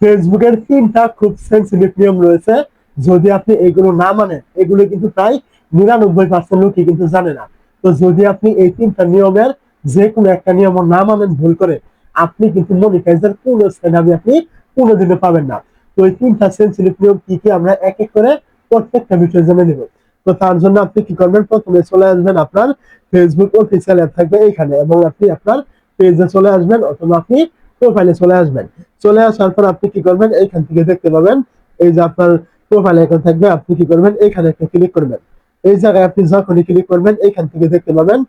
ফেসবুকের ৩টা খুব সেনসিটিভ নিয়ম রয়েছে। যদি আপনি এগুলো না মানেন, এগুলো কিন্তু প্রায় ৯৯% লোকই কিন্তু জানে না। তো যদি আপনি এই ৩টা নিয়মের যেকোনো একটা নিয়ম না মানেন ভুল করে, আপনি কিন্তু মনিটাইজার কোনো সেনাবি আপনি কোনোদিনও পাবেন না। তো এই ৩টা সেনসিটিভ নিয়ম কি কি আমরা এক এক করে প্রত্যেকটা বিষয় জেনে নেব। তো তার জন্য আপনি কি করবেন, প্রথমে চলে আসবেন আপনার ফেসবুক অফিসিয়াল অ্যাপ থাকবে এইখানে, এবং আপনি আপনার পেজে চলে আসবেন অথবা আপনি প্রোফাইলে চলে আসবেন। চলে আসার পর আপনি কি করবেন, এইখান থেকে দেখতে পাবেন এই যে আপনার প্রোফাইল আইকন থাকবে, আপনি কি করবেন এইখানে একটা ক্লিক করবেন। এই জায়গায় আপনি যখনই ক্লিক করবেন এইখান থেকে দেখতে পাবেন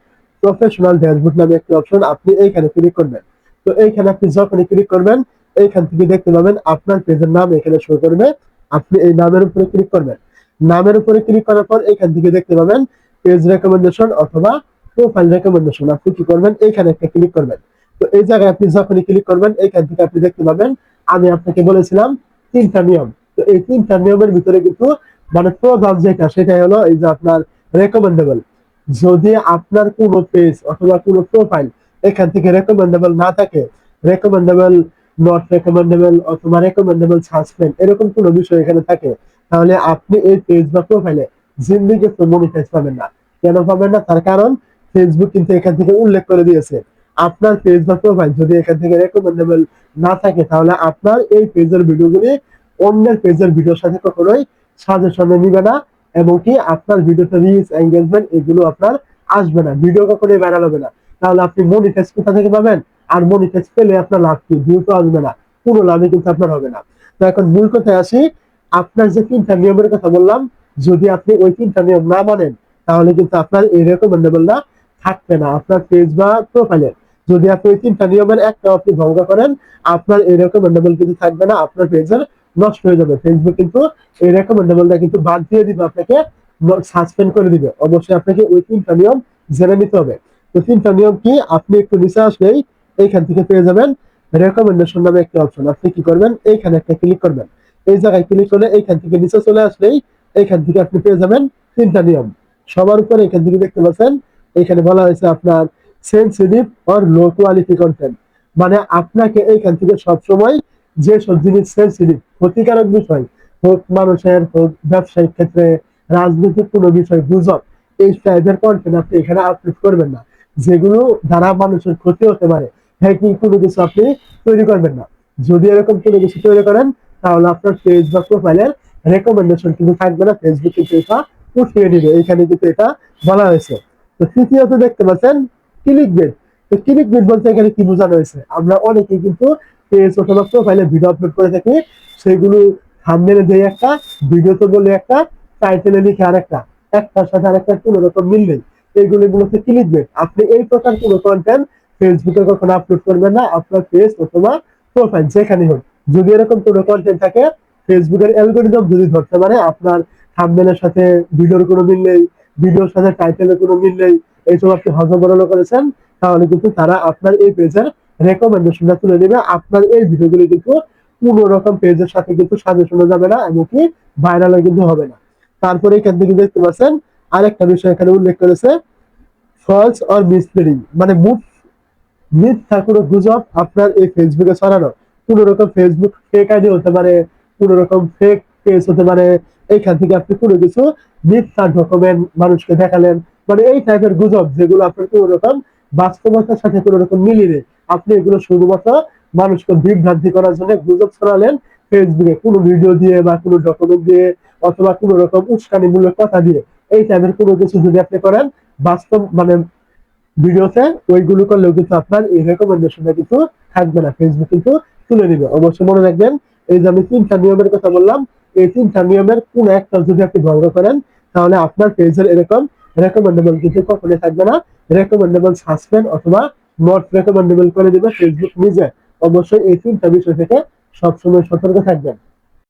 প্রফেশনাল ড্যাশবোর্ড নামে একটি অপশন, আপনি এইখানে ক্লিক করবেন। তো এইখানে আপনি যখনই ক্লিক করবেন এইখান থেকে দেখতে পাবেন আপনার পেজের নাম এখানে শো করবে, আপনি এই নামের উপরে ক্লিক করবেন। নামের উপরে ক্লিক করার পর এইখান থেকে দেখতে পাবেন পেজ রেকমেন্ডেশন অথবা প্রোফাইল রেকমেন্ডেশন, আপনি কি করবেন এইখানে একটা ক্লিক করবেন। তো এই জায়গায় আপনি যখনই ক্লিক করবেন এইখান থেকে আপনি দেখতে পাবেন আমি আপনাকে বলেছিলাম ৩টা নিয়ম। তো এই ৩টা নিয়মের ভিতরে কিন্তু মানে প্রধান যেটা সেটাই হলো এই যে আপনার রেকমেন্ডেবল। যদি আপনার কোনো পেজ অথবা কোনো প্রোফাইল এখান থেকে রেকমেন্ডেবল না থাকে, রেকমেন্ডেবল, নট রেকমেন্ডেবল অথবা রেকমেন্ডেবল সাসপেন্ড এরকম কোনো বিষয় এখানে থাকে, তাহলে আপনি এই পেজ বা প্রোফাইলে জিন্দিগি মনিটাইজ পাবেন না। কেন পাবেন না, তার কারণ ফেসবুক কিন্তু এখান থেকে উল্লেখ করে দিয়েছে আপনার পেজ বা প্রোফাইল যদি এখান থেকে রেকমেন্ডেবল না থাকে, তাহলে আপনার এই পেজের ভিডিওগুলি অন্যের পেজের ভিডিওর সাথে কখনোই সাজেশনে নিবে না, এবং কি আপনার ভিডিওতে রিচ এঙ্গেজমেন্ট এগুলো আপনার আসবে না, ভিডিও কখনোই ভাইরাল হবে না। তাহলে আপনি মনিটাইজ কোথা থেকে পাবেন? আর মনিটাইজ পেলে আপনার লাভ কি? ভিউ তো আসবে না, কোনো লাভই কিন্তু আপনার হবে না। তো এখন মূল কথায় আসি, আপনার যে ৩টা নিয়মের কথা বললাম, যদি আপনি ওই ৩টা নিয়ম না মানেন তাহলে কিন্তু আপনার এই রেকমেন্ডেবলটা থাকবে না আপনার পেজ বা প্রোফাইলে। যদি আপনি ওই ৩টা নিয়মের একটা আপনি ভঙ্গ করেন, আপনার এই রেকমেন্ডেবল কিন্তু থাকবে না, আপনার পেজের নষ্ট হয়ে যাবে। ফেসবুক কিন্তু এই রেকমেন্ডেবলটা কিন্তু বাদ দিয়ে দিবে, আপনাকে সাসপেন্ড করে দিবে। অবশ্যই আপনাকে ওই ৩টা নিয়ম জেনে নিতে হবে। তো ৩টা নিয়ম কি, আপনি একটু নিচে আসলেই এইখান থেকে পেয়ে যাবেন রেকমেন্ডেশন নামে একটা অপশন, আপনি কি করবেন এইখানে একটা ক্লিক করবেন। এই জায়গায় ক্লিক করলে এইখান থেকে নিচে চলে আসলেই এইখান থেকে আপনি পেয়ে যাবেন ৩টা নিয়ম। সবার উপরে এখান থেকে দেখতে পাচ্ছেন এখানে বলা হয়েছে আপনার sensitive or low quality content, মানে আপনাকে এইখান থেকে সবসময় যেসব জিনিস সেনসিটিভ ক্ষতিকারক বিষয় হোক মানুষের, হোক ব্যবসায়িক ক্ষেত্রে, রাজনৈতিক কোনো বিষয়, গুজব, এই টাইপের কন্টেন্ট আপনি এখানে আপলোড করবেন না, যেগুলো দ্বারা মানুষের ক্ষতি হতে পারে। হ্যাকিং কোনো কিছু আপনি তৈরি করবেন না। যদি এরকম কোনো কিছু তৈরি করেন তাহলে আপনার পেজ বা প্রোফাইলের রেকমেন্ডেশন কিন্তু থাকবে না, ফেসবুক কিন্তু এটা উঠিয়ে দিবে, এখানে কিন্তু এটা বলা হয়েছে। তো তৃতীয়ত দেখতে পাচ্ছেন ক্লিক বেট। তো ক্লিক বেট বলতে এখানে কি বোঝানো হয়েছে, আমরা অনেকেই কিন্তু পেজ অথবা প্রোফাইলে ভিডিও আপলোড করে থাকি, সেগুলো থাম্বনেলে দিয়ে একটা, ভিডিওতে বলে একটা, টাইটেলে লিখে আরেকটা, একটার সাথে আরেকটা কোনো রকম মিল নেই, এইগুলো হচ্ছে ক্লিক বেট। আপনি এই প্রকার কোনো কন্টেন্ট ফেসবুকে কখনো আপলোড করবেন না, আপনার পেজ অথবা প্রোফাইল যেখানে হোক। যদি এরকম কোনো কন্টেন্ট থাকে, ফেসবুকের অ্যালগরিদম যদি ধরতে পারে আপনার থাম্বনেলের সাথে ভিডিওর কোনো মিল নেই, ভিডিওর সাথে টাইটেলের কোনো মিল নেই, এইসব আপনি হজবরল করেছেন, তাহলে কিন্তু তারা আপনার এই পেজের রেকমেন্ডেশনটা তুলে নেবে। আপনার এই ভিডিওগুলি কিন্তু কোনো রকম পেজের সাথে কিন্তু সাজেশনে যাবে না, এমনকি ভাইরালও কিন্তু হবে না। তারপরে এখান থেকে দেখতে পাচ্ছেন আরেকটা বিষয় এখানে উল্লেখ করেছে, ফলস অর মিসলিডিং, মানে মিথ্যা কোনো গুজব আপনার এই ফেসবুকে ছড়ানো। কোনো রকম ফেসবুক ফেক আইডি হতে পারে, কোনো রকম ফেক পেজ হতে পারে, এইখান থেকে আপনি কোনো কিছু মিথ্যা ডকুমেন্ট মানুষকে দেখালেন, মানে এই টাইপের গুজব যেগুলো আপনার কোনো রকম বাস্তবতার সাথে কোনো রকম মিলিয়ে নেই, আপনি এগুলো শুধুমাত্র মানুষকে বিভ্রান্তি করার জন্য গুজব ছড়ালেন ফেসবুকে কোনো ভিডিও দিয়ে বা কোনো ডকুমেন্ট দিয়ে অথবা কোনো রকম উস্কানিমূলক কথা দিয়ে। এই টাইপের কোনো কিছু যদি আপনি করেন বাস্তব মানে ভিডিওতে, ওইগুলো করলেও কিন্তু আপনার এই রেকমেন্ডেশনটা কিন্তু থাকবে না, ফেসবুক কিন্তু তুলে নিবে। অবশ্যই মনে রাখবেন এই যে আমি ৩টা নিয়মের কথা বললাম, এই ৩টা নিয়মের কোন একটা যদি আপনি ভঙ্গ করেন তাহলে আপনার পেজের এরকম রেকমেন্ডেবল কিন্তু কখনোই থাকবে না, রেকমেন্ডেবল সাসপেন্ড অথবা নট রেকমেন্ডেবল করে দিবে ফেসবুক নিজে। অবশ্যই এই ৩টা বিষয় থেকে সবসময় সতর্ক থাকবেন।